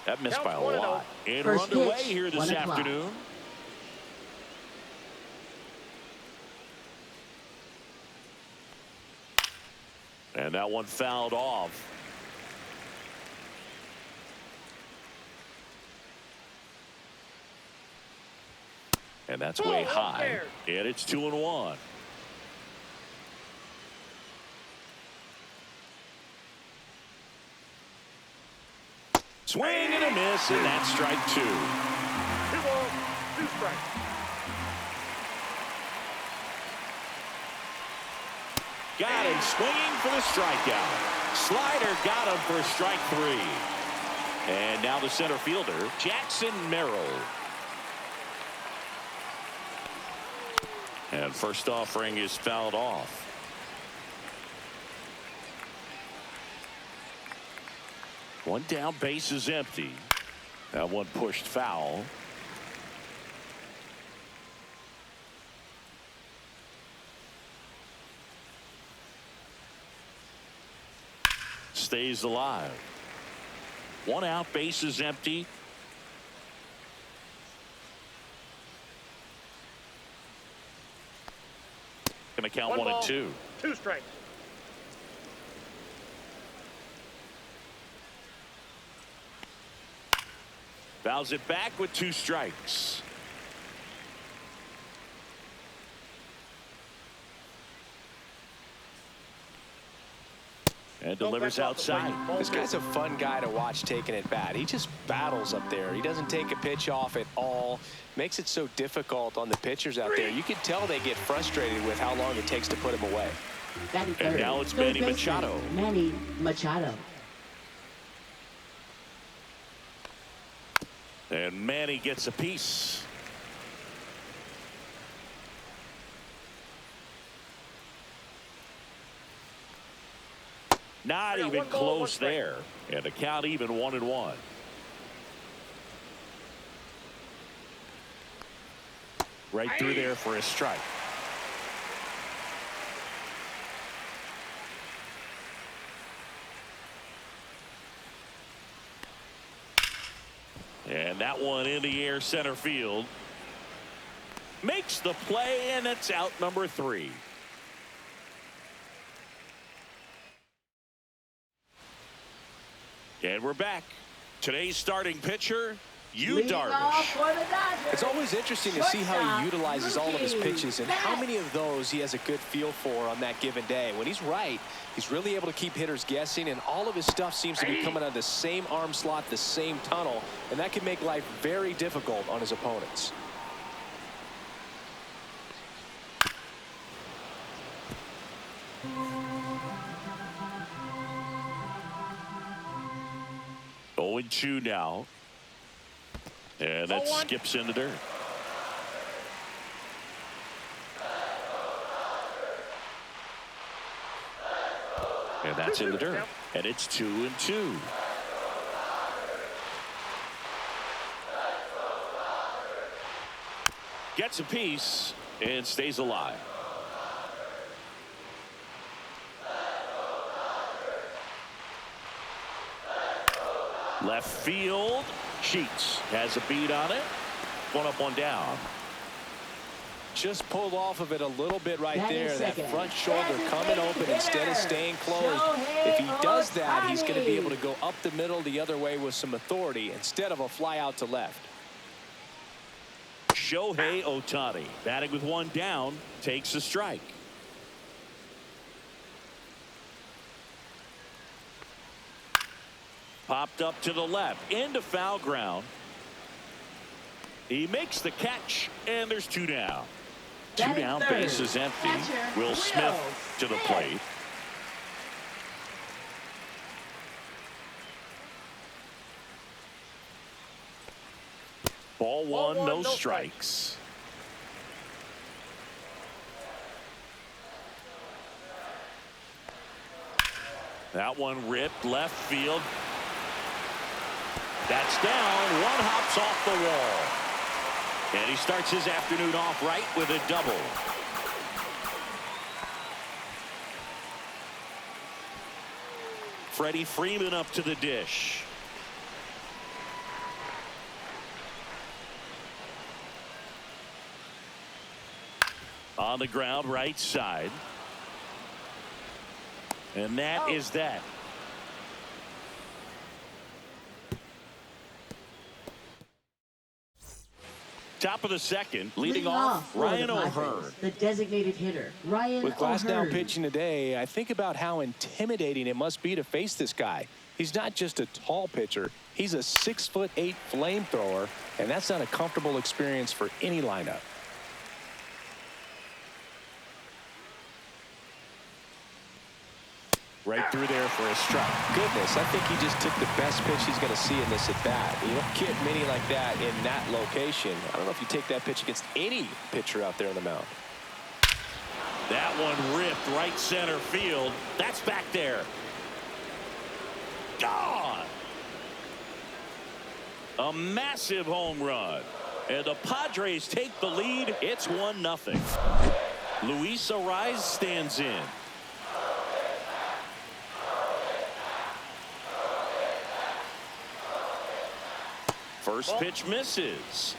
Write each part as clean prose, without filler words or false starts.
That missed by a lot. And we're First underway pitch, here this 1 o'clock. afternoon. And that one fouled off. And that's way high. And it's 2-1. Swing and a miss, and that's strike 2. 2 balls, 2 strikes. Got him swinging for the strikeout. Slider got him for strike 3. And now the center fielder, Jackson Merrill. And first offering is fouled off. One down, base is empty. That one pushed foul. Stays alive. 1 out, base is empty. Gonna count 1 and 2. 2 strikes. Fouls it back with 2 strikes. And delivers outside. This guy's a fun guy to watch taking at bat. He just battles up there. He doesn't take a pitch off at all. Makes it so difficult on the pitchers out there. You can tell they get frustrated with how long it takes to put him away. And now it's Manny Machado. Manny Machado. And Manny gets a piece. Not even close there. And the count even 1-1. Right through there for a strike. And that one in the air center field. Makes the play, and it's out number 3. And we're back. Today's starting pitcher, Yu Darvish. It's always interesting to see how he utilizes all of his pitches and how many of those he has a good feel for on that given day. When he's right, he's really able to keep hitters guessing, and all of his stuff seems to be coming out of the same arm slot, the same tunnel, and that can make life very difficult on his opponents. Going 2 now. And that skips in the dirt. And that's in the dirt. And it's 2-2. Gets a piece and stays alive. Left field. Sheets has a beat on it. 1 up, 1 down. Just pulled off of it a little bit right there. That front shoulder coming open instead of staying closed. If he does that, he's going to be able to go up the middle the other way with some authority instead of a fly out to left. Shohei Ohtani, batting with 1 down, takes a strike. Popped up to the left into foul ground. He makes the catch, and there's 2 down. 2 down, base is empty. Will Smith to the plate. Ball 1, no strikes. That one ripped left field. That's down. 1 hops off the wall. And he starts his afternoon off right with a double. Freddie Freeman up to the dish. On the ground, right side. And that is that. Top of the second, leading off, Ryan O'Hearn. The designated hitter, Ryan With Glasnow O'Hearn. pitching today, I think about how intimidating it must be to face this guy. He's not just a tall pitcher. He's a 6'8" flamethrower, and that's not a comfortable experience for any lineup. Right through there for a strike. Goodness, I think he just took the best pitch he's going to see in this at-bat. You don't get many like that in that location. I don't know if you take that pitch against any pitcher out there on the mound. That one ripped right center field. That's back there. Gone. A massive home run. And the Padres take the lead. It's 1-0. Luis Ariz stands in. First pitch misses.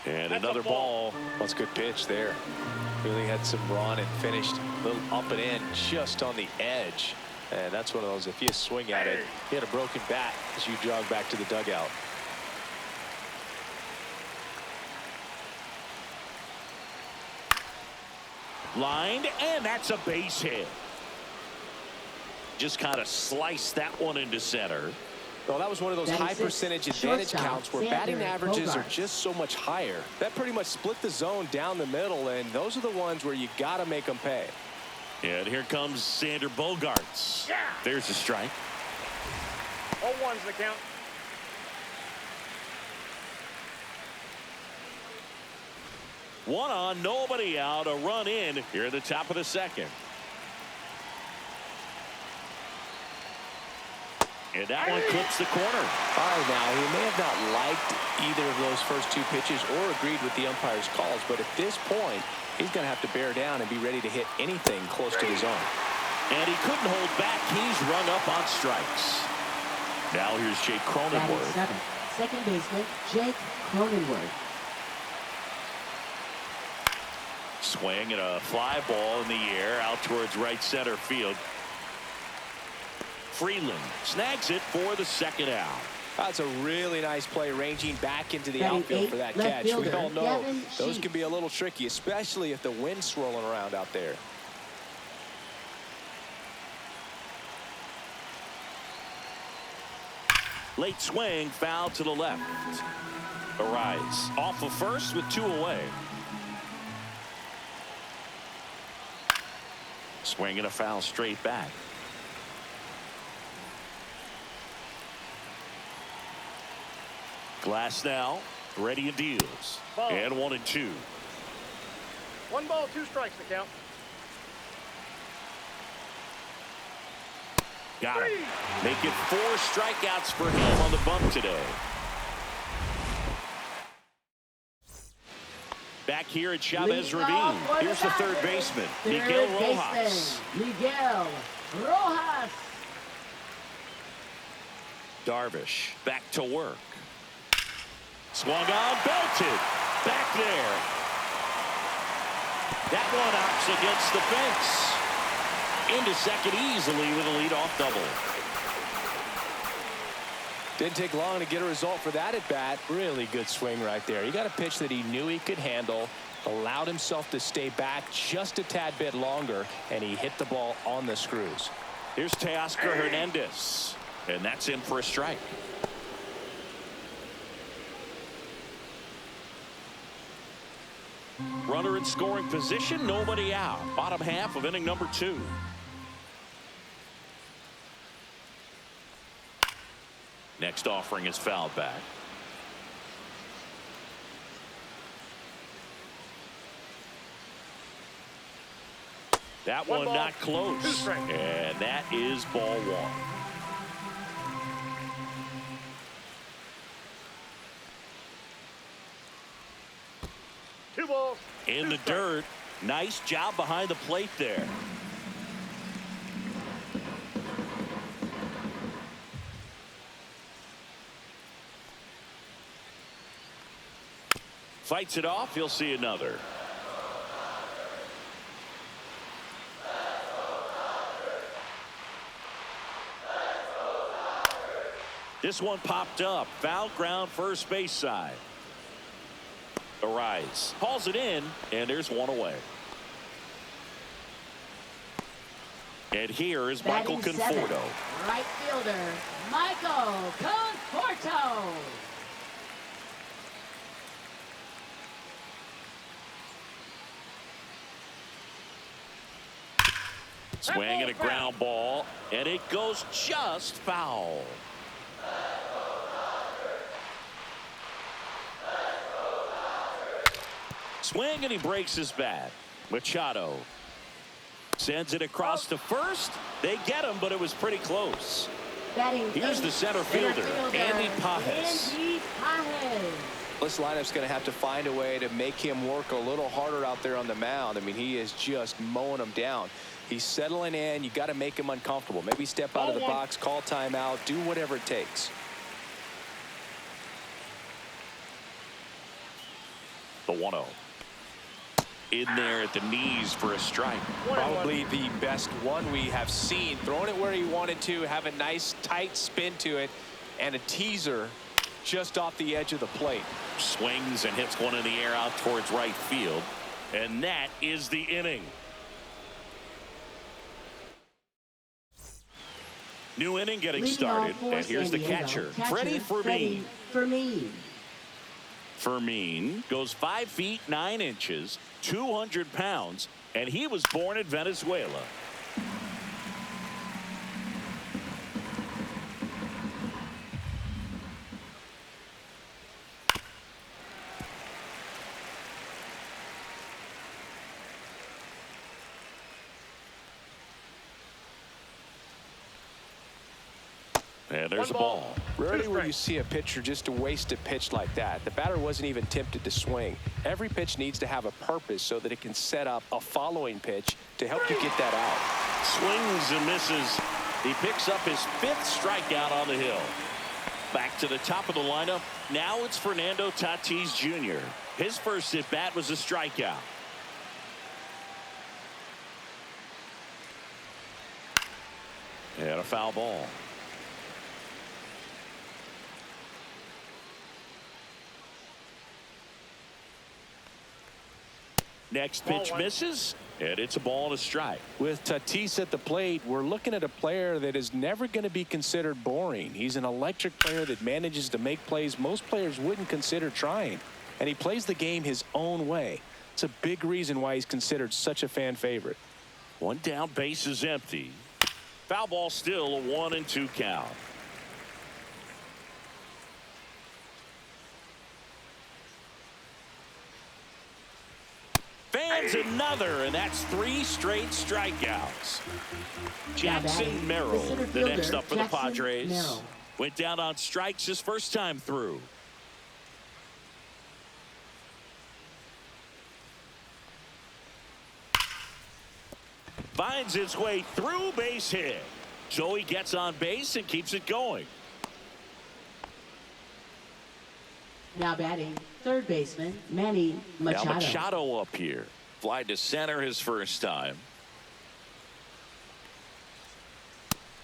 And another ball. That's a good pitch there. Really had some run and finished a little up and in just on the edge. And that's one of those, if you swing at it, you had a broken bat as you jog back to the dugout. Lined, and that's a base hit. Just kind of sliced that one into center. Well, that was one of those high percentage advantage counts where batting averages are just so much higher. That pretty much split the zone down the middle, and those are the ones where you got to make them pay. And here comes Sander Bogarts. Yeah. There's a strike. 0-1's the count. One on, nobody out, a run in here at the top of the second. And that one clips the corner. All right, now, he may have not liked either of those first two pitches or agreed with the umpire's calls, but at this point, he's going to have to bear down and be ready to hit anything close to the zone. And he couldn't hold back. He's rung up on strikes. Now here's Jake Cronenworth. Second baseman, Jake Cronenworth. Swing and a fly ball in the air out towards right center field. Freeland snags it for the second out. That's a really nice play, ranging back into the outfield for that catch. We all know those can be a little tricky, especially if the wind's swirling around out there. Late swing, foul to the left. Ariz off of first with 2 away. Swing and a foul straight back. Glasnow ready and deals. Ball. And 1-2. 1 ball, 2 strikes to count. Got him. Make it 4 strikeouts for him on the bump today. Back here at Chavez Ravine. Here's the third baseman, Miguel Rojas. Miguel Rojas. Darvish back to work. Swung on, belted. Back there. That one hops against the fence. Into second easily with a leadoff double. Didn't take long to get a result for that at bat. Really good swing right there. He got a pitch that he knew he could handle, allowed himself to stay back just a tad bit longer, and he hit the ball on the screws. Here's Teoscar Hernandez, and that's in for a strike. Runner in scoring position, nobody out. Bottom half of inning number 2. Next offering is fouled back. That one ball, not 2 close. strikes. And that is ball 1. Two balls. In the dirt. Nice job behind the plate there. Fights it off. He'll see another. This one popped up. Foul ground, first base side. Arise. Hauls it in, and there's one away. And here is Michael Conforto. Right fielder, Michael Conforto. Swing and a ground ball, and it goes just foul. Swing, and he breaks his bat. Machado sends it across to first. They get him, but it was pretty close. Here's the center fielder, Andy Pages. This lineup's going to have to find a way to make him work a little harder out there on the mound. I mean, he is just mowing them down. He's settling in. You got to make him uncomfortable. Maybe step out of the box, call timeout, do whatever it takes. The 1-0. In there at the knees for a strike. Probably the best one we have seen. Throwing it where he wanted to, have a nice tight spin to it, and a teaser just off the edge of the plate. Swings and hits one in the air out towards right field. And that is the inning. New inning getting started. And here's the catcher, Freddie Fermin. Fermin goes 5 feet 9 inches, 200 pounds, and he was born in Venezuela. And there's a ball. Rarely will you see a pitcher just to waste a pitch like that. The batter wasn't even tempted to swing. Every pitch needs to have a purpose so that it can set up a following pitch to help you get that out. Swings and misses. He picks up his 5th strikeout on the hill. Back to the top of the lineup. Now it's Fernando Tatis Jr. His first at bat was a strikeout. And a foul ball. Next pitch misses, and it's a ball and a strike. With Tatis at the plate, we're looking at a player that is never going to be considered boring. He's an electric player that manages to make plays most players wouldn't consider trying. And he plays the game his own way. It's a big reason why he's considered such a fan favorite. One down, base is empty. Foul ball, still a 1-2 count. Fans another, and that's 3 straight strikeouts. Jackson Merrill, the next up for the Padres. Went down on strikes his first time through. Finds its way through, base hit. So he gets on base and keeps it going. Now batting, third baseman, Manny Machado. Now Machado up here. Fly to center his first time.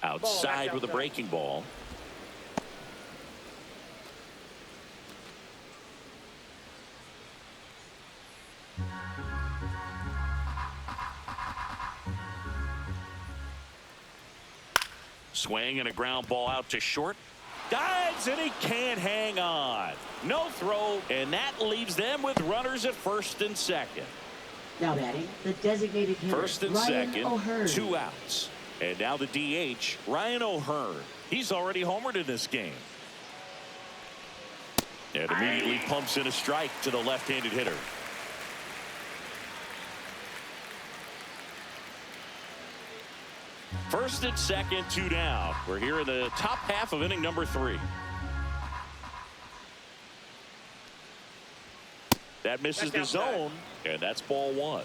Outside with a breaking ball. Swing and a ground ball out to short. Dives, and he can't hang on. No throw, and that leaves them with runners at first and second. Now batting, the designated hitter, First and Ryan second, O'Hearn. 2 outs. And now the DH, Ryan O'Hearn. He's already homered in this game. And immediately pumps in a strike to the left-handed hitter. First and second, 2 down. We're here in the top half of inning number 3. That misses the zone, and that's ball one.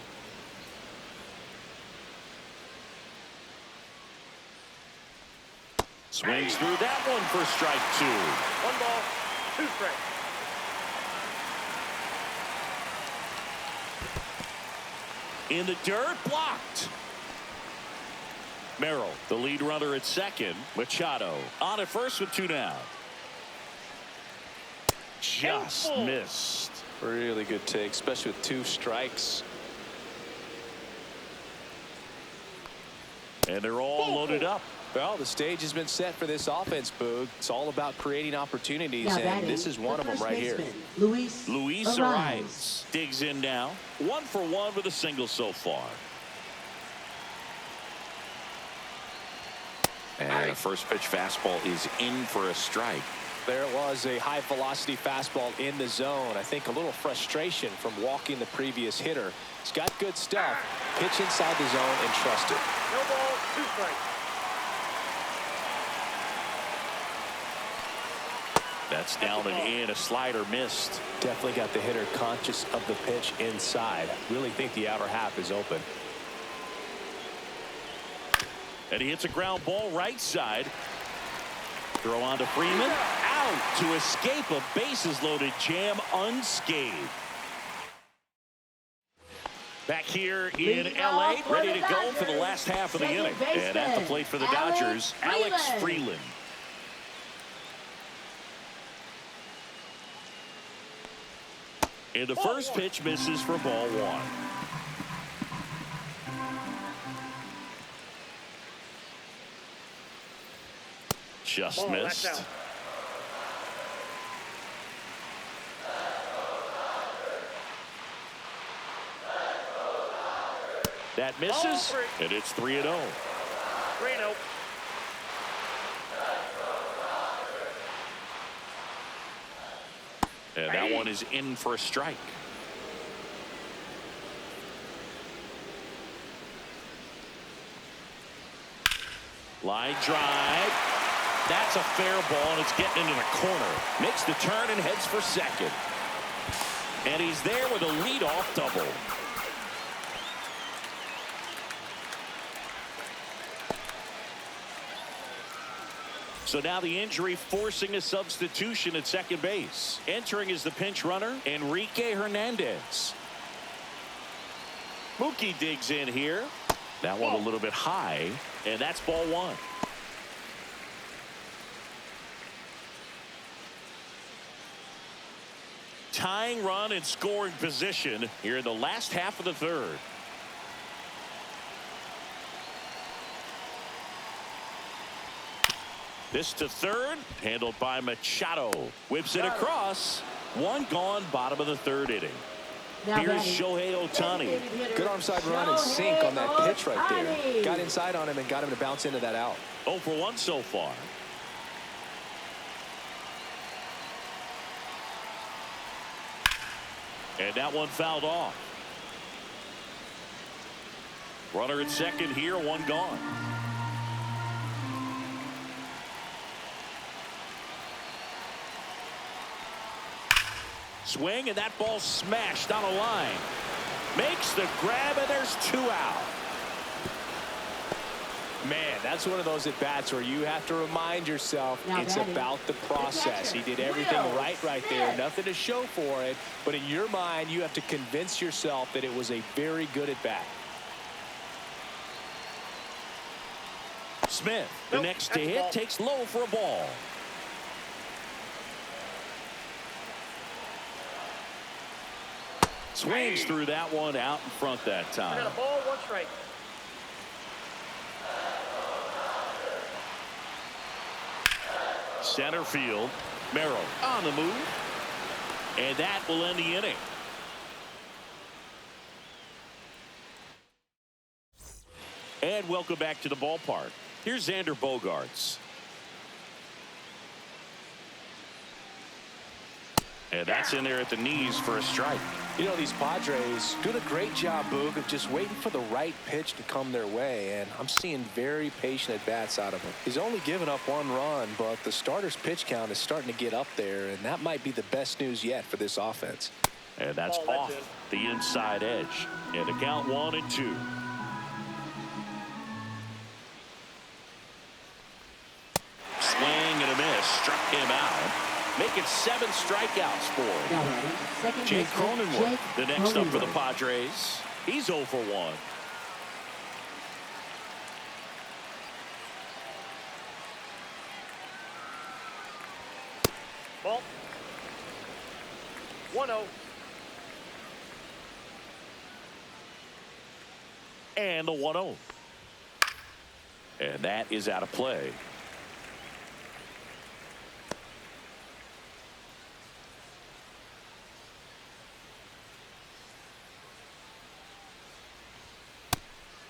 Swings through that one for strike two. 1 ball, 2 strikes. In the dirt, blocked. Merrill, the lead runner at second. Machado on at first with 2 down. Just missed. Really good take, especially with 2 strikes. And they're all loaded up. Well, the stage has been set for this offense, Boog. It's all about creating opportunities, and this is one of them right here. Luis Ariz digs in now. 1 for 1 with a single so far. And the first pitch fastball is in for a strike. There it was, a high velocity fastball in the zone. I think a little frustration from walking the previous hitter. He's got good stuff. Pitch inside the zone and trust it. No ball, 2 strikes. That's down and in. A slider missed. Definitely got the hitter conscious of the pitch inside. Really think the outer half is open. And he hits a ground ball right side. Throw on to Freeman. Out to escape a bases loaded jam unscathed. Back here in LA, ready to go for the last half of the inning. And at the plate for the Dodgers, Alex Freeland. And the first pitch misses for ball one. Just missed. That misses, and it's 3-0. 3-0. And that one is in for a strike. Line drive. That's a fair ball, and it's getting into the corner. Makes the turn and heads for second. And he's there with a leadoff double. So now the injury forcing a substitution at second base. Entering is the pinch runner, Enrique Hernandez. Mookie digs in here. That one a little bit high, and that's ball one. Tying run in scoring position here in the last half of the third. This to third, handled by Machado. Whips it across. 1 gone, bottom of the third inning. Here's Shohei Ohtani. Good arm side run and sink on that pitch right there. Got inside on him and got him to bounce into that out. 0 for 1 so far. And that one fouled off. Runner at second here, 1 gone. Swing, and that ball smashed on a line. Makes the grab, and there's 2 out. Man, that's one of those at-bats where you have to remind yourself it's about the process. He did everything right there. Nothing to show for it. But in your mind, you have to convince yourself that it was a very good at-bat. Smith, the next to hit, takes low for a ball. Swings through that one out in front that time. Got a ball, 1 strike. Center field. Merrill on the move. And that will end the inning. And welcome back to the ballpark. Here's Xander Bogaerts. And that's in there at the knees for a strike. You know, these Padres doing a great job, Boog, of just waiting for the right pitch to come their way, and I'm seeing very patient at-bats out of him. He's only given up 1 run, but the starter's pitch count is starting to get up there, and that might be the best news yet for this offense. And that's Ball, off that's the inside edge. And the count 1-2. Swing and a miss. Struck him out. Making 7 strikeouts for Now him. batting, second Jake baseman, Cronenworth, Jake the next up for the Cronenworth. Padres. He's 0 for 1. Ball. 1-0. And the 1-0. And that is out of play.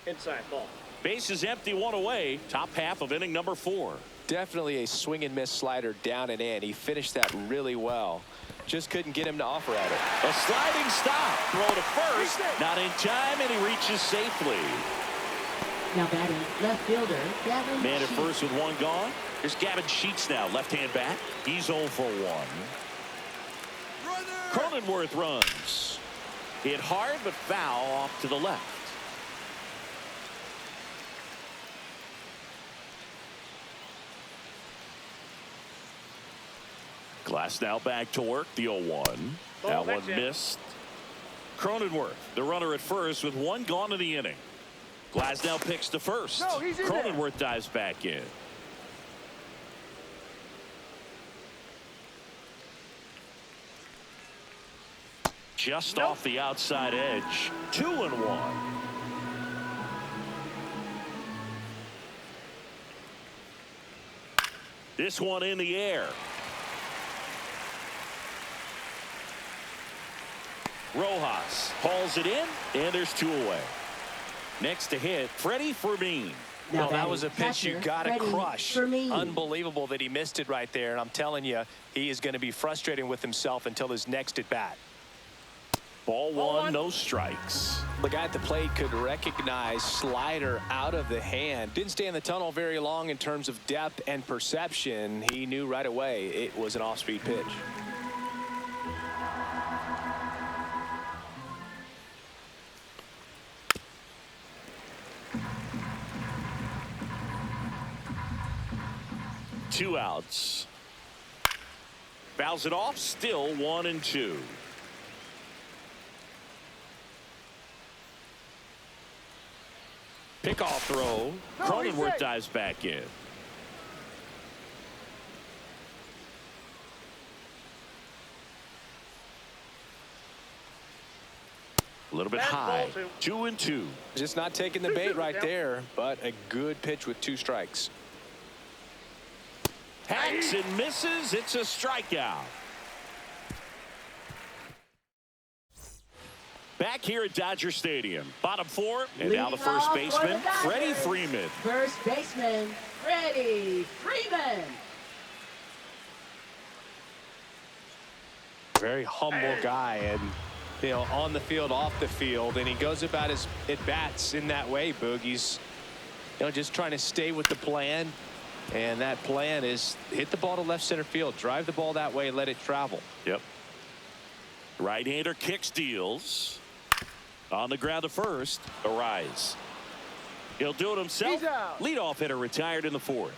Inside ball. Base is empty, 1 away. Top half of inning number 4. Definitely a swing and miss slider down and in. He finished that really well. Just couldn't get him to offer at it. A sliding stop. Throw to first. Not in time, and he reaches safely. Now batting, left fielder, Gavin Man at Sheets. first with 1 gone. Here's Gavin Sheets now, left-hand bat. He's 0 for 1. Cronenworth runs. Hit hard, but foul off to the left. Glass now back to work, the 0-1. That one that's it. missed. Cronenworth, the runner at first with 1 gone in the inning. Glasnow picks to first. No, he's in there. Cronenworth dives back in. Just off the outside edge. 2-1. This one in the air. Rojas hauls it in, and there's 2 away. Next to hit, Freddie Fermin. Now Well, that batting, was a pitch you catcher, got to Freddie crush. Fermin. Unbelievable that he missed it right there. And I'm telling you, he is going to be frustrated with himself until his next at bat. Ball 1, no strikes. The guy at the plate could recognize slider out of the hand. Didn't stay in the tunnel very long in terms of depth and perception. He knew right away it was an off-speed pitch. Two outs. Fouls it off, still 1-2. Pickoff throw. Cronenworth dives back in. A little bit That's high. ball 2-2. Just not taking the bait right there, but a good pitch with 2 strikes. Hacks and misses. It's a strikeout. Back here at Dodger Stadium. Bottom 4. And now the Leading first off for baseman, the Dodgers, Freddie Freeman. First baseman, Freddie Freeman. Very humble guy, and you know, on the field, off the field, and he goes about his at-bats in that way, Boog. He's, you know, just trying to stay with the plan, and that plan is hit the ball to left center field, drive the ball that way, let it travel. Yep. Right-hander kicks, deals. On the ground to first. A rise. He'll do it himself. He's out. Leadoff hitter retired in the 4th.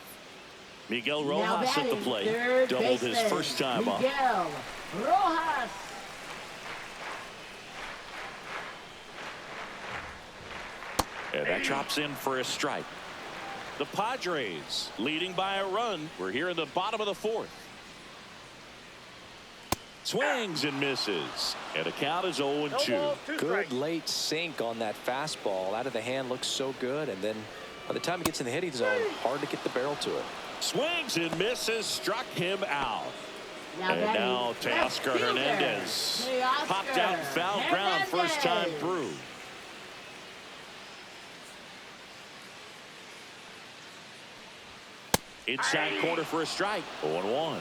Miguel Now Rojas at the batting, plate. third Doubled his baseman, first time up. Miguel Rojas. And that drops in for a strike. The Padres leading by a run. We're here in the bottom of the 4th. Swings and misses. And the count is 0-2. Good late sink on that fastball. Out of the hand, looks so good, and then by the time it gets in the hitting zone, hard to get the barrel to it. Swings and misses. Struck him out. Now And batting, now left Teoscar fielder, Hernandez. Teoscar Popped out and foul ground first time Hernandez. through. Inside corner for a strike. 0-1.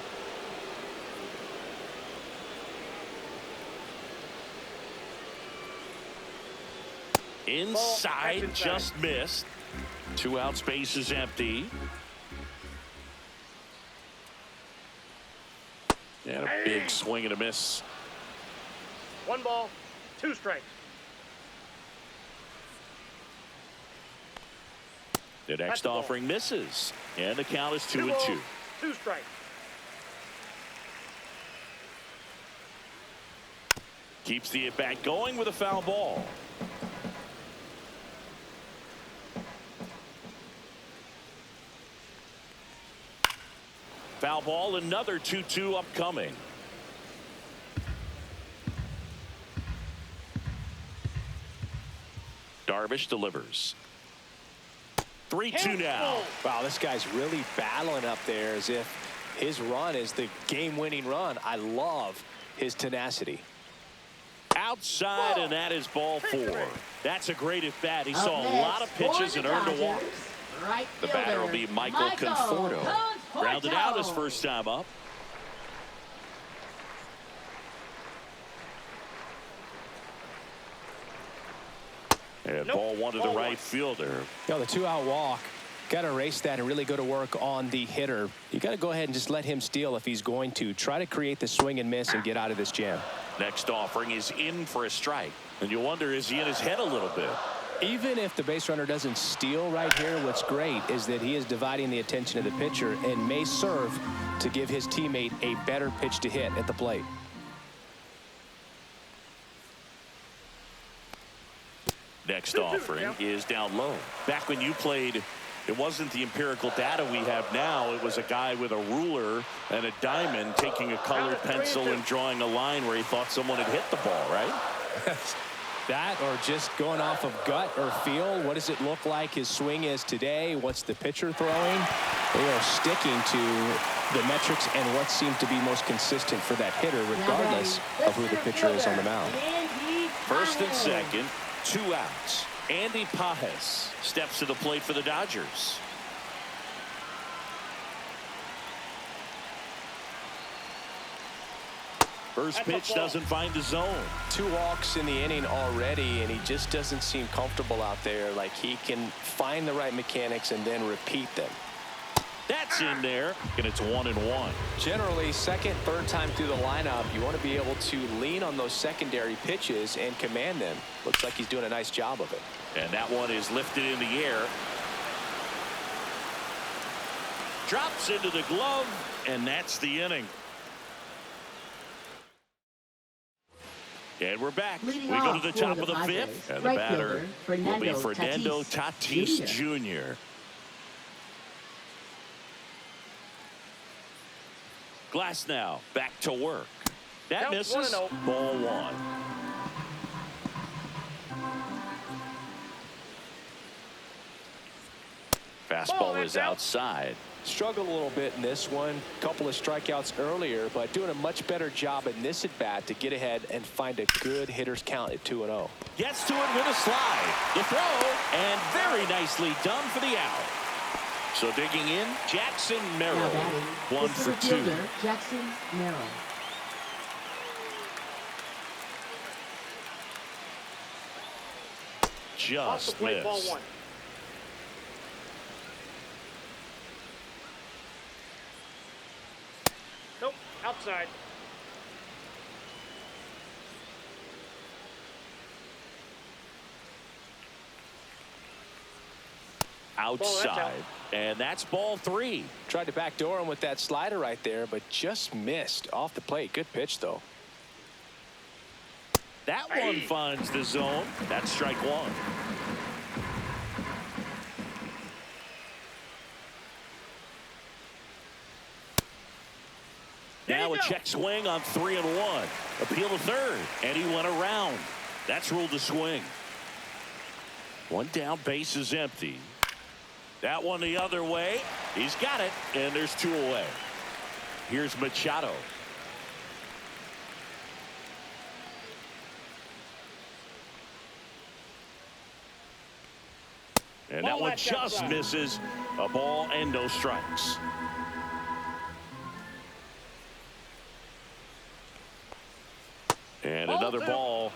Inside, just missed. 2 outs, base is empty. And a big swing and a miss. 1 ball, 2 strikes. The next offering misses. And the count is 2 balls, 2-2. 2 strikes. Keeps the at-bat going with a foul ball. Foul ball, another 2-2 upcoming. Darvish delivers. 3-2 now. Wow, this guy's really battling up there as if his run is the game-winning run. I love his tenacity. Outside, and that is ball 4. That's a great at-bat. He saw a lot of pitches and earned a walk. Right The batter will be Michael Conforto. Grounded out his first time up. And ball 1 to the right fielder. You know, the 2-out walk, got to erase that and really go to work on the hitter. You got to go ahead and just let him steal if he's going to. Try to create the swing and miss and get out of this jam. Next offering is in for a strike. And you wonder, is he in his head a little bit? Even if the base runner doesn't steal right here, what's great is that he is dividing the attention of the pitcher and may serve to give his teammate a better pitch to hit at the plate. Next offering is down low. Back when you played, it wasn't the empirical data we have now. It was a guy with a ruler and a diamond taking a colored pencil and drawing a line where he thought someone had hit the ball, right? That or just going off of gut or feel. What does it look like his swing is today? What's the pitcher throwing? They are sticking to the metrics and what seems to be most consistent for that hitter, regardless of who the pitcher is on the mound. First and second, 2 outs. Andy Pajes steps to the plate for the Dodgers. First pitch doesn't find the zone. 2 walks in the inning already, and he just doesn't seem comfortable out there. Like he can find the right mechanics and then repeat them. That's in there, and it's 1-1. Generally, second, third time through the lineup, you want to be able to lean on those secondary pitches and command them. Looks like he's doing a nice job of it. And that one is lifted in the air. Drops into the glove, and that's the inning. And we're back. We go to the top of the 5th, and the batter will be Fernando Tatis Jr. Glass now back to work. That misses. Ball 1. Fastball is outside. Struggled a little bit in this one. Couple of strikeouts earlier, but doing a much better job in this at bat to get ahead and find a good hitter's count at 2-0. Gets to it with a slide. The throw, and very nicely done for the out. So digging in, Jackson Merrill, 1 for 2. Jackson Merrill. Just missed. Ball 1. Nope, outside. Outside, and that's ball 3. Tried to backdoor him with that slider right there, but just missed off the plate. Good pitch, though. That one finds the zone. That's strike 1. Now a check swing on 3-1. Appeal to third, and he went around. That's ruled a swing. 1 down, base is empty. That one the other way. He's got it, and there's 2 away. Here's Machado. And that one just misses. A ball and no strikes. And another ball.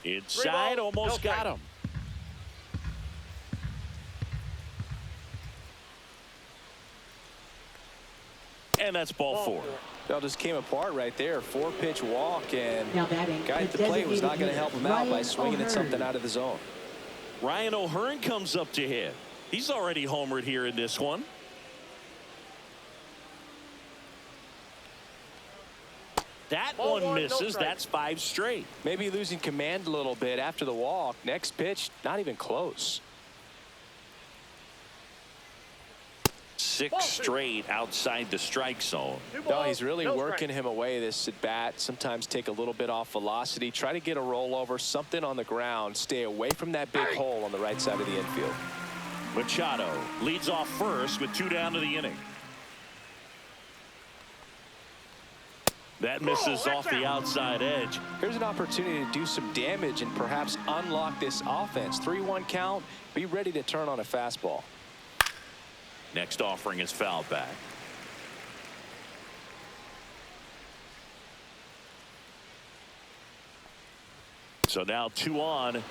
Inside, almost got him. And that's ball four. That just came apart right there. 4-pitch walk, and Now batting, guy at the plate was not going to help him out by swinging at something out of the zone. Ryan O'Hearn comes up to hit. He's already homered here in this one. That one misses. That's 5 straight. Maybe losing command a little bit after the walk. Next pitch, not even close. 6 straight outside the strike zone. No, he's really working him away this at bat. Sometimes take a little bit off velocity. Try to get a rollover, something on the ground. Stay away from that big hole on the right side of the infield. Machado leads off first with 2 down to the inning. That misses off the outside edge. Here's an opportunity to do some damage and perhaps unlock this offense. 3-1 count. Be ready to turn on a fastball. Next offering is fouled back. So now 2 on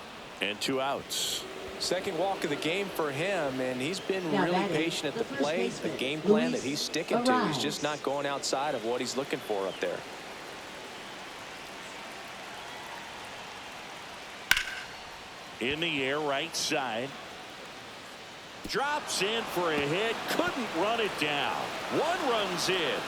and 2 outs. Second walk of the game for him, and he's been really patient at the plate. The game plan that he's sticking to. He's just not going outside of what he's looking for up there. In the air, right side. Drops in for a hit. Couldn't run it down. 1 runs in.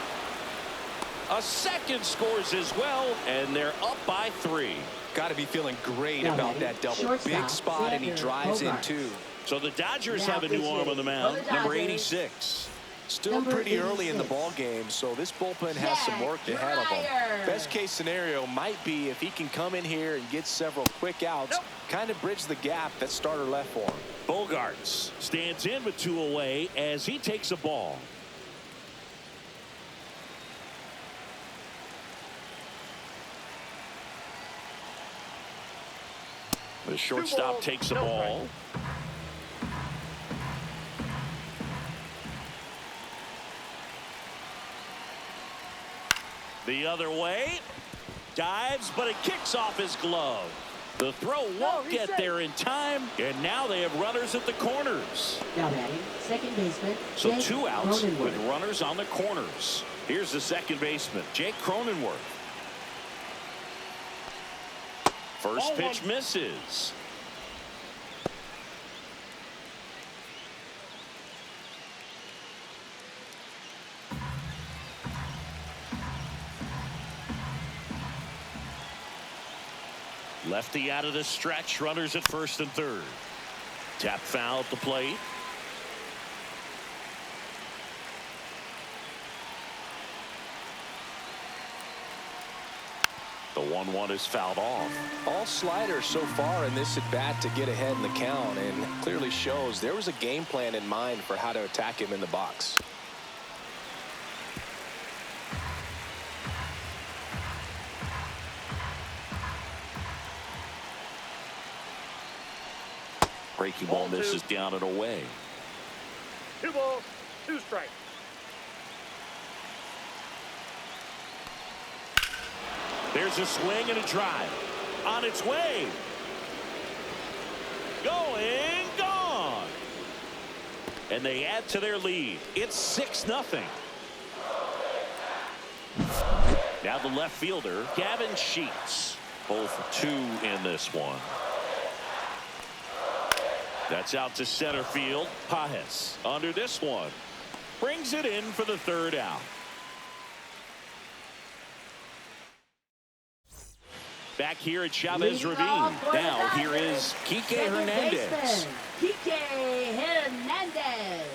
A second scores as well, and they're up by 3. Got to be feeling great about that double. Big spot, and he drives in too. So the Dodgers have a new arm on the mound, number 86. Still pretty early in the ball game, so this bullpen has some work ahead of him. Best case scenario might be if he can come in here and get several quick outs, kind of bridge the gap that starter left for him. Bogarts stands in with 2 away as he takes a ball. The shortstop takes the ball. The other way. Dives, but it kicks off his glove. The throw won't get there in time, and now they have runners at the corners. Now batting, second baseman. So 2 outs with runners on the corners. Here's the second baseman, Jake Cronenworth. First pitch misses. Lefty out of the stretch, runners at first and third. Tap foul at the plate. The 1-1 is fouled off. All sliders so far in this at bat to get ahead in the count, and clearly shows there was a game plan in mind for how to attack him in the box. Breaking ball misses down and away. 2 balls, 2 strikes. There's a swing and a drive. On its way. Going, gone. And they add to their lead. It's 6-0. Now the left fielder, Gavin Sheets. Both 2 in this one. That's out to center field. Pajes under this one. Brings it in for the 3rd out. Back here at Chavez Ravine. Now here is Kike Hernandez. Kike Hernandez.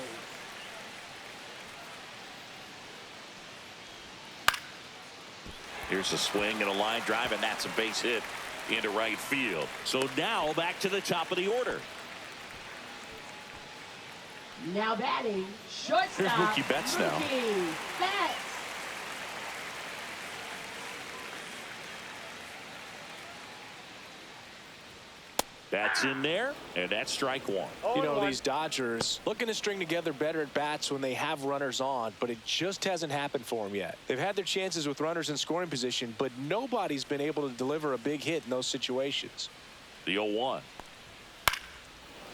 Here's a swing and a line drive, and that's a base hit into right field. So now back to the top of the order. Now batting, shortstop. Here's Mookie Betts now. Mookie Betts. That's in there, and that's strike 1. You know, these Dodgers looking to string together better at bats when they have runners on, but it just hasn't happened for them yet. They've had their chances with runners in scoring position, but nobody's been able to deliver a big hit in those situations. The 0-1.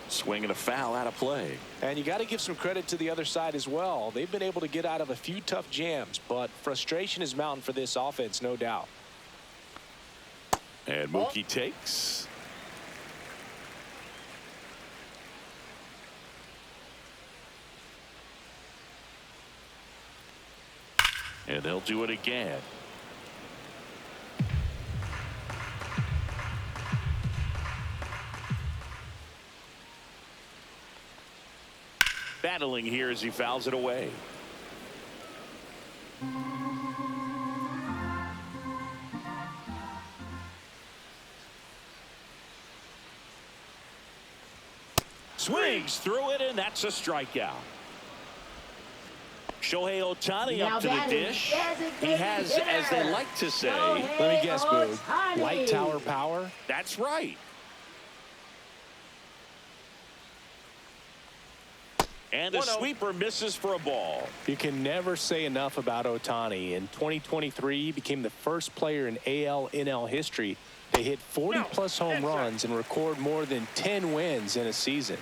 Swing and a foul out of play. And you got to give some credit to the other side as well. They've been able to get out of a few tough jams, but frustration is mounting for this offense, no doubt. And Mookie takes. And they'll do it again. Battling here as he fouls it away. Swings through it, and that's a strikeout. Shohei Ohtani up to the dish. He has, as they like to say, let me guess, Boog, light tower power? That's right. And the sweeper misses for a ball. You can never say enough about Ohtani. In 2023, he became the first player in AL/NL history to hit 40-plus home runs and record more than 10 wins in a season.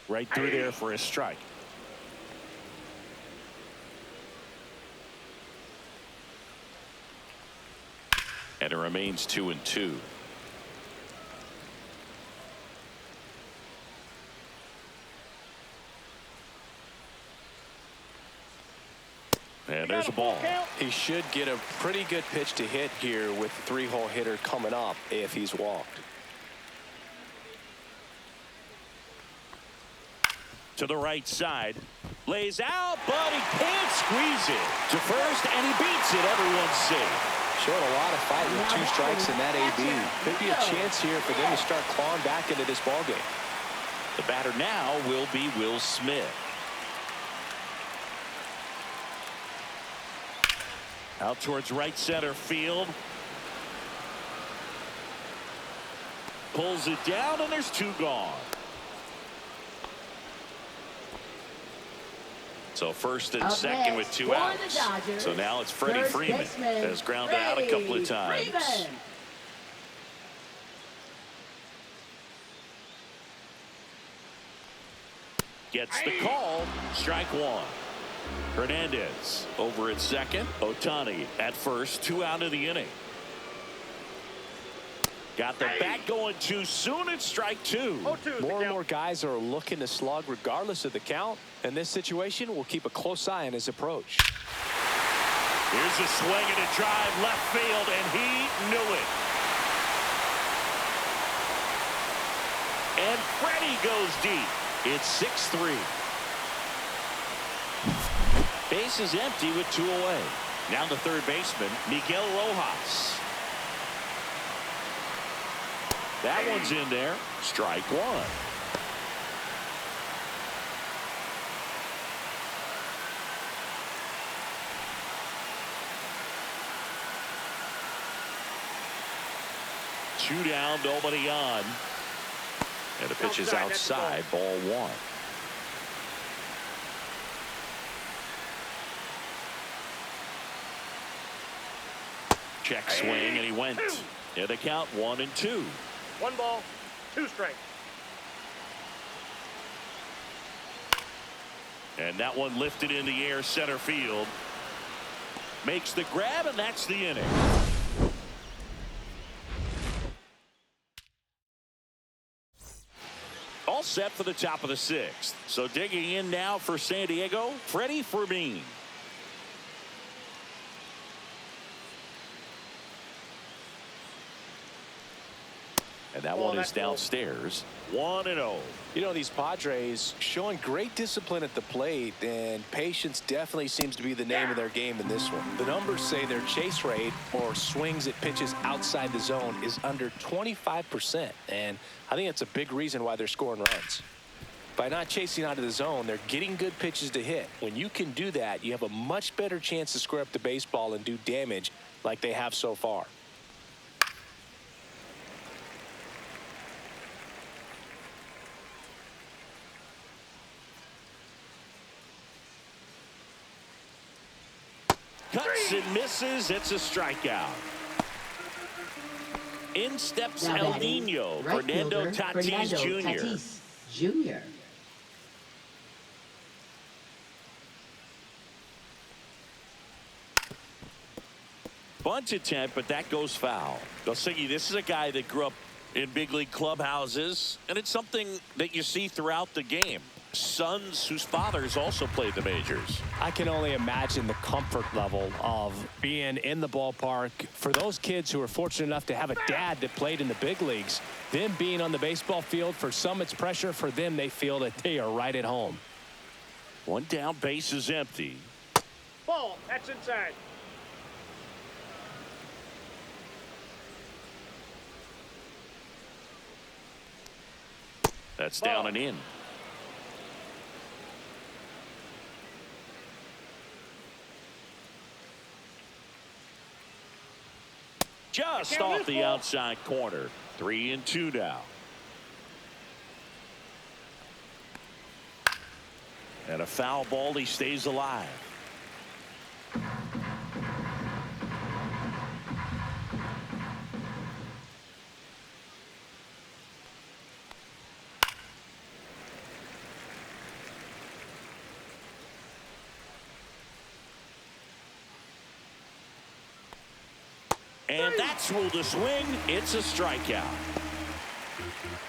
Right through there for a strike. And it remains 2-2. And there's a ball. He should get a pretty good pitch to hit here with the three-hole hitter coming up if he's walked. To the right side, lays out, but he can't squeeze it to first, and he beats it. Everyone's safe. Showing a lot of fight with 2 strikes in that AB. Could be a chance here for them to start clawing back into this ballgame. The batter now will be Will Smith. Out towards right center field. Pulls it down, and there's 2 gone. So first and second with 2 outs. So now it's Freddie Freeman has grounded out a couple of times. Gets the call. Strike 1. Hernandez over at second. Ohtani at first. 2 out of the inning. Got the bat going too soon. It's strike 2. More and more guys are looking to slug regardless of the count. And this situation will keep a close eye on his approach. Here's a swing and a drive left field, and he knew it. And Freddie goes deep. It's 6-3. Base is empty with 2 away. Now the third baseman, Miguel Rojas. That one's in there. Strike 1. Two down, nobody on. And the pitch is outside, ball 1. Check swing, and he went. And the count 1-2. 1 ball, 2 strikes. And that one lifted in the air center field. Makes the grab, and that's the inning. All set for the top of the 6th. So digging in now for San Diego, Freddie Freeman. And that one is downstairs. 1-0. You know, these Padres showing great discipline at the plate, and patience definitely seems to be the name of their game in this one. The numbers say their chase rate, or swings at pitches outside the zone, is under 25%. And I think that's a big reason why they're scoring runs. By not chasing out of the zone, they're getting good pitches to hit. When you can do that, you have a much better chance to square up the baseball and do damage like they have so far. swings and misses. It's a strikeout. In steps Now El batting, Nino, right Fernando fielder, Tatis Fernando Jr. Tatis Jr. Bunt attempt, but that goes foul. Gosigi, this is a guy that grew up in big league clubhouses, and it's something that you see throughout the game. Sons whose fathers also played the majors. I can only imagine the comfort level of being in the ballpark for those kids who are fortunate enough to have a dad that played in the big leagues. Them being on the baseball field, for some it's pressure. For them, they feel that they are right at home. One down, base is empty. Ball. That's inside. That's down and in. Just off the outside corner. 3-2 now. And a foul ball. He stays alive. And that's ruled a swing. It's a strikeout.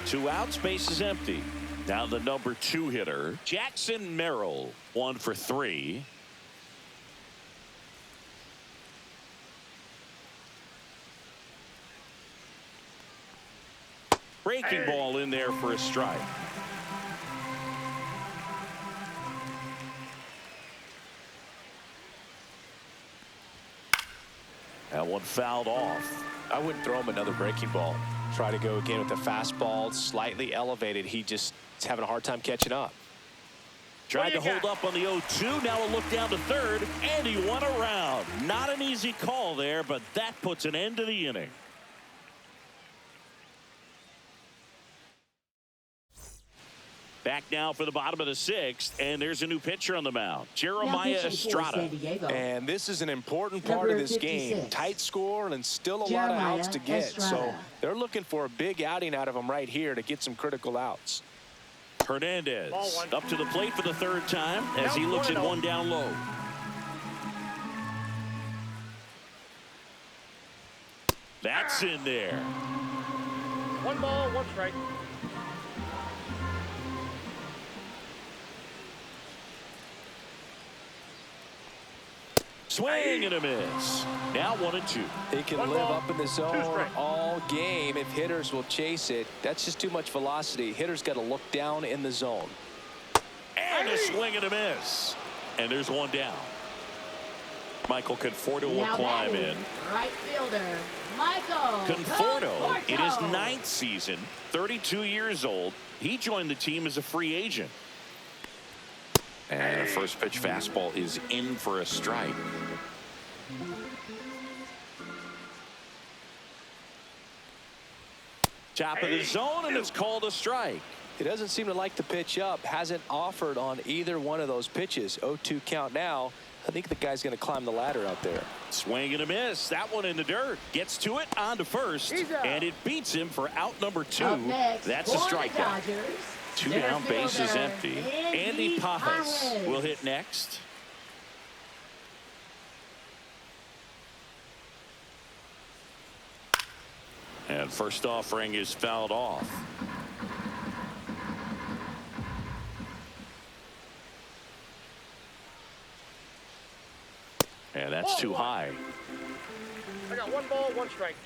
2 outs, base is empty. Now the number 2 hitter, Jackson Merrill, 1 for 3. Breaking ball in there for a strike. That one fouled off. I wouldn't throw him another breaking ball. Try to go again with the fastball, slightly elevated. He just is having a hard time catching up. Tried to hold up on the 0-2. Now a look down to third, and he won around. Not an easy call there, but that puts an end to the inning. Back now for the bottom of the 6th, and there's a new pitcher on the mound, Jeremiah Estrada. And this is an important part of this game. Tight score and still a lot of outs to get. So they're looking for a big outing out of him right here to get some critical outs. Hernandez up to the plate for the 3rd time as he looks at one down low. That's in there. 1 ball, 1 strike. Swing and a miss. Now 1-2. He can live up in the zone all game if hitters will chase it. That's just too much velocity. Hitters got to look down in the zone. And a swing and a miss. And there's one down. Michael Conforto will climb in. Right fielder, Michael Conforto, in his 9th season, 32 years old. He joined the team as a free agent. And a first pitch fastball is in for a strike. Top of the zone, and it's called a strike. He doesn't seem to like the pitch up. Hasn't offered on either one of those pitches. 0-2 count now. I think the guy's going to climb the ladder out there. Swing and a miss. That one in the dirt. Gets to it, on to first. And it beats him for out number 2. That's a strikeout. 2 down, base is empty. Andy Pajas will hit next. And first offering is fouled off. And that's too high. I got 1 ball, 1 strike.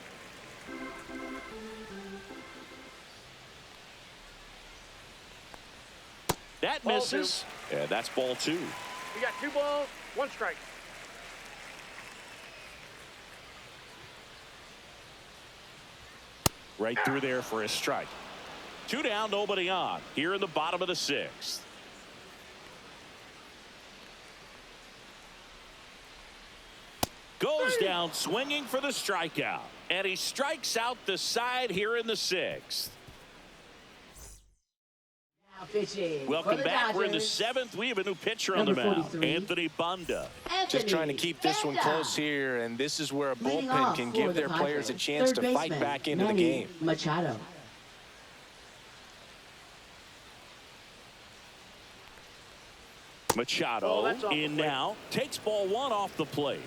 That misses. And that's ball 2. You got 2 balls, 1 strike. Right through there for a strike. 2 down, nobody on. Here in the bottom of the 6th. Goes down swinging for the strikeout. And he strikes out the side here in the 6th. Pitching Welcome for the back. We're in the Dodgers. 7th. We have a new pitcher on Number the mound, 43. Anthony Banda. Just trying to Anthony keep this one Banda. close here, and this is where a Leading bullpen off can for give the their players a Padres, chance third to fight baseman, back into the Manny game. Machado. Machado Oh, that's off the in plate. now. Takes ball 1 off the plate.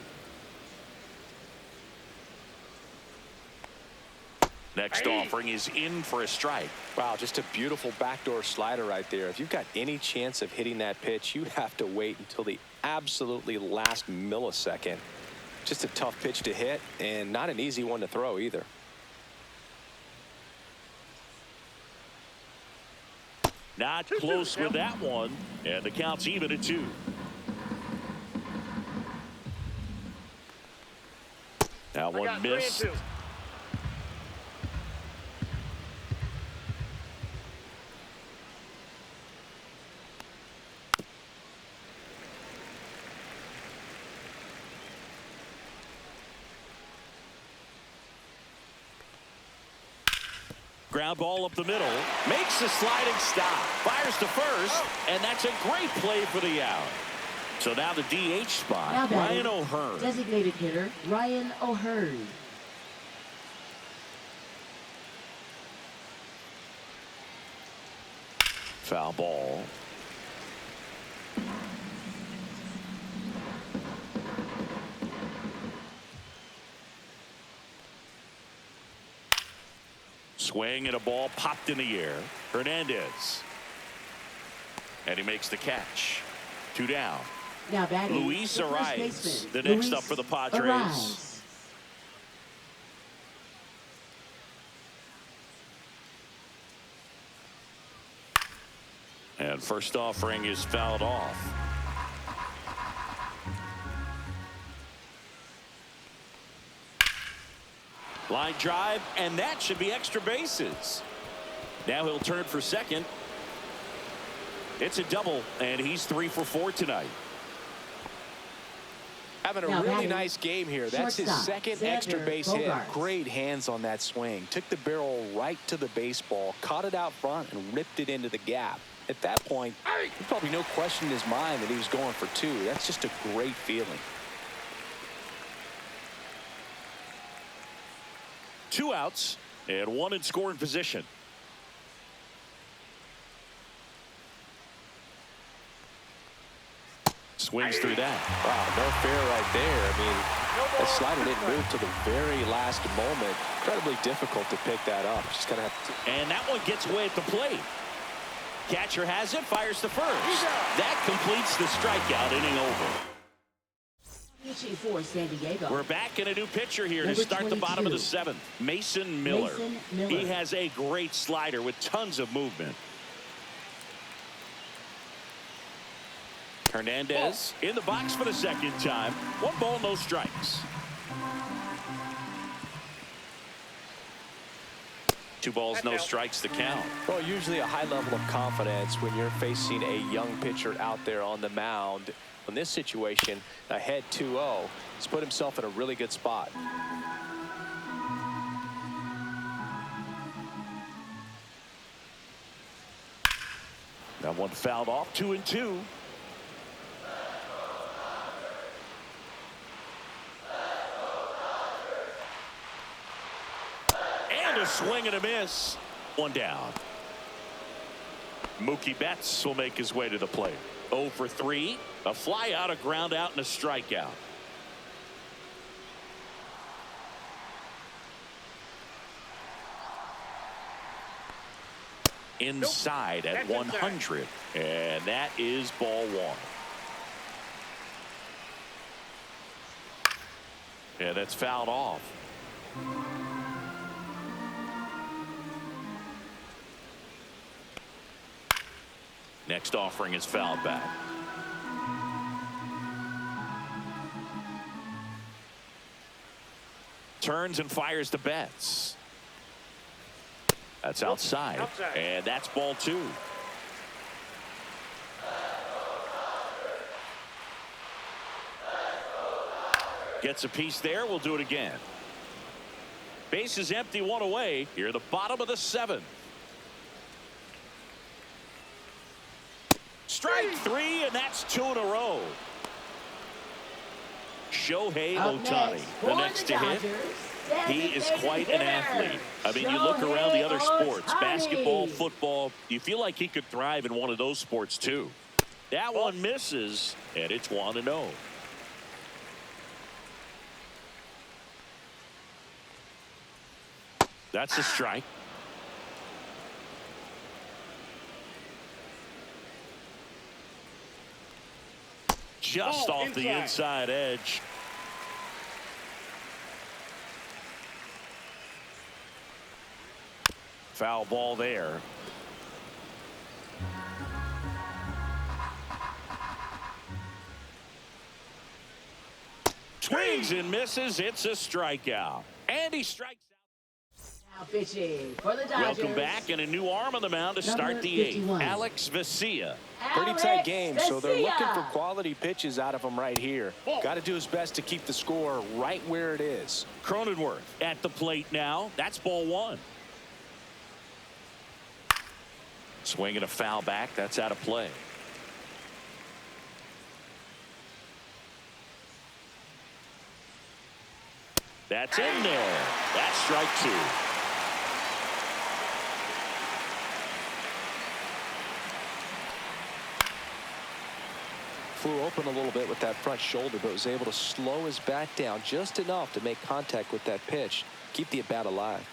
Next offering is in for a strike. Wow, just a beautiful backdoor slider right there. If you've got any chance of hitting that pitch, you have to wait until the absolutely last millisecond. Just a tough pitch to hit, and not an easy one to throw either. Not 2-2, close with Tim. that one, and the count's even at 2. Now I one got 3 and missed. 2. Ground ball up the middle. Makes the sliding stop. Fires to first, and that's a great play for the out. So now the DH Now spot, batting, Ryan O'Hearn. designated hitter Ryan O'Hearn. Foul ball. Swing and a ball popped in the air. Hernandez. And he makes the catch. 2 down. Now batting, Luis the first Arias, baseman, the next Luis up for the Padres. Arias. And first offering is fouled off. Line drive, and that should be extra bases. Now he'll turn for second. It's a double, and he's 3 for 4 tonight. Having a Now really batting, nice game here. That's his shortstop, second Xander extra base hit. Bogaerts. Great hands on that swing. Took the barrel right to the baseball, caught it out front, and ripped it into the gap. At that point, there's probably no question in his mind that he was going for 2. That's just a great feeling. 2 outs and 1 in scoring position. Swings through that. Wow, no fair right there. I mean, that slider didn't move to the very last moment. Incredibly difficult to pick that up. Just gonna have to. And that one gets away at the plate. Catcher has it, fires to first. That completes the strikeout, inning over. Pitching for San Diego. We're back in a new pitcher here to Number start the bottom of the 22. 7th. Mason Miller. Mason Miller. He has a great slider with tons of movement. Hernandez in the box for the second time. 1 ball, no strikes. 2 balls, no strikes, the count. Well, usually a high level of confidence when you're facing a young pitcher out there on the mound. In this situation, ahead 2-0, he's put himself in a really good spot. That one fouled off. 2-2. And a swing and a miss. 1 down. Mookie Betts will make his way to the plate. 0 for 3. A fly out, a ground out, and a strikeout. Inside at That's 100. And that is ball 1. Yeah, that's fouled off. Next offering is fouled back. Turns and fires to Betts. That's outside. And that's ball 2. Gets a piece there. We'll do it again. Base is empty, 1 away. Here at the bottom of the 7th. Strike three, and that's 2 in a row. Shohei Ohtani, the next to hit. He is quite an athlete. I mean, you look around the other sports, basketball, football, you feel like he could thrive in one of those sports too. That one misses, and it's 1-0. That's a strike. Just off the inside edge. Foul ball there. Swings and misses. It's a strikeout. And he strikes out. Now pitching for the Dodgers. Welcome back, and a new arm on the mound to start the 8th. Alex Vesia. Pretty tight game, so they're looking for quality pitches out of him right here. Got to do his best to keep the score right where it is. Cronenworth at the plate now. That's ball 1. Swinging a foul back. That's out of play. That's in there. That's strike 2. Flew open a little bit with that front shoulder, but was able to slow his bat down just enough to make contact with that pitch. Keep the at-bat alive.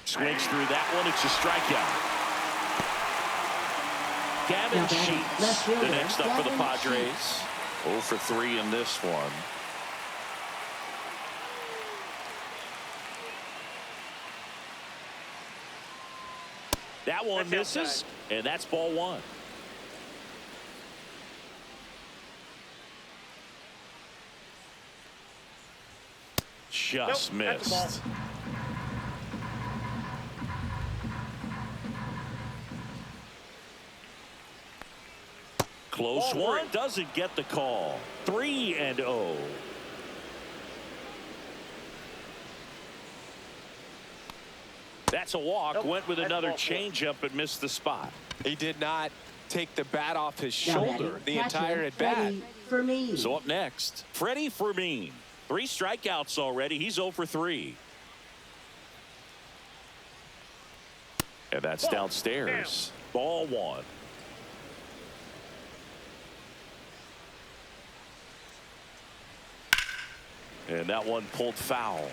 Swings through that one. It's a strikeout. Gavin Sheets, the next up for the Padres. 0 for 3 in this one. That one misses, and that's ball 1. Just missed. Close one, doesn't get the call. 3-0. That's a walk. Went with another changeup but missed the spot. He did not take the bat off his shoulder the entire at bat. So up next, Freddie Fermin. 3 strikeouts already. He's 0 for 3. And that's downstairs. Ball 1. And that one pulled foul.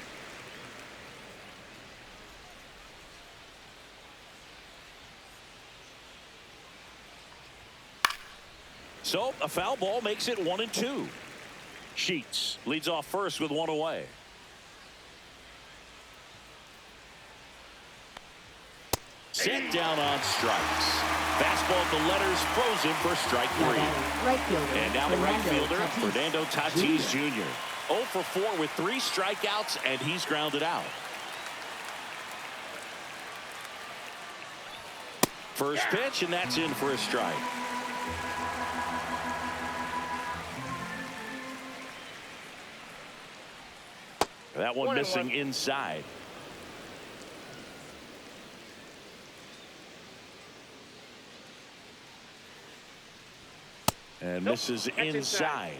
So a foul ball makes it 1-2. Sheets leads off first with 1 away. Set down on strikes. Fastball at the letters, frozen for strike 3. And now the right fielder, Fernando Tatis Jr. 0 for 4 with 3 strikeouts, and he's grounded out. First pitch, and that's in for a strike. That one missing inside. And misses inside.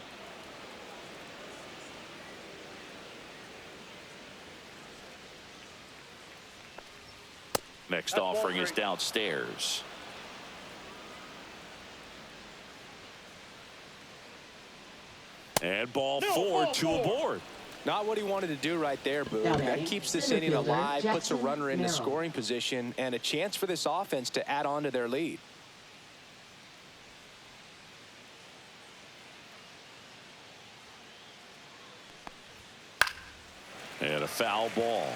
Next offering is downstairs. And ball 4, 2 aboard. Not what he wanted to do right there, Boo. That keeps this inning alive, puts a runner in a scoring position, and a chance for this offense to add on to their lead. And a foul ball.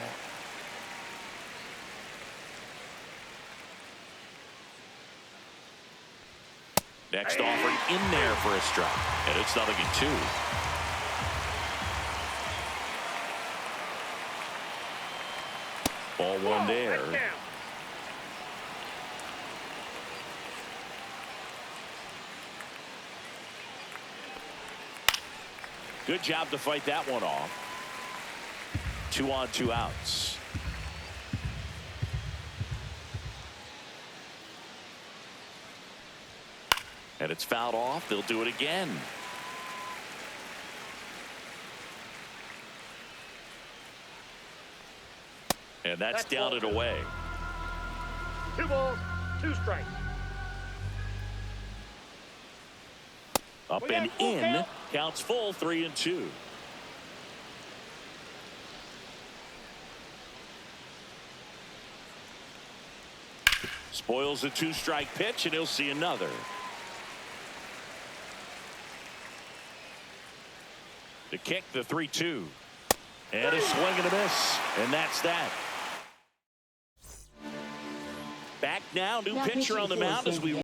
Next offering in there for a strike. And it's 0-2. Ball 1 there. Good job to fight that one off. 2 on 2 outs. And it's fouled off. They'll do it again. And that's down and away. 2 balls, 2 strikes. Up and in. Counts full, 3-2. Spoils the 2-strike pitch, and he'll see another. To kick the 3-2. And a swing and a miss. And that's that. Back now, new pitcher on the mound as we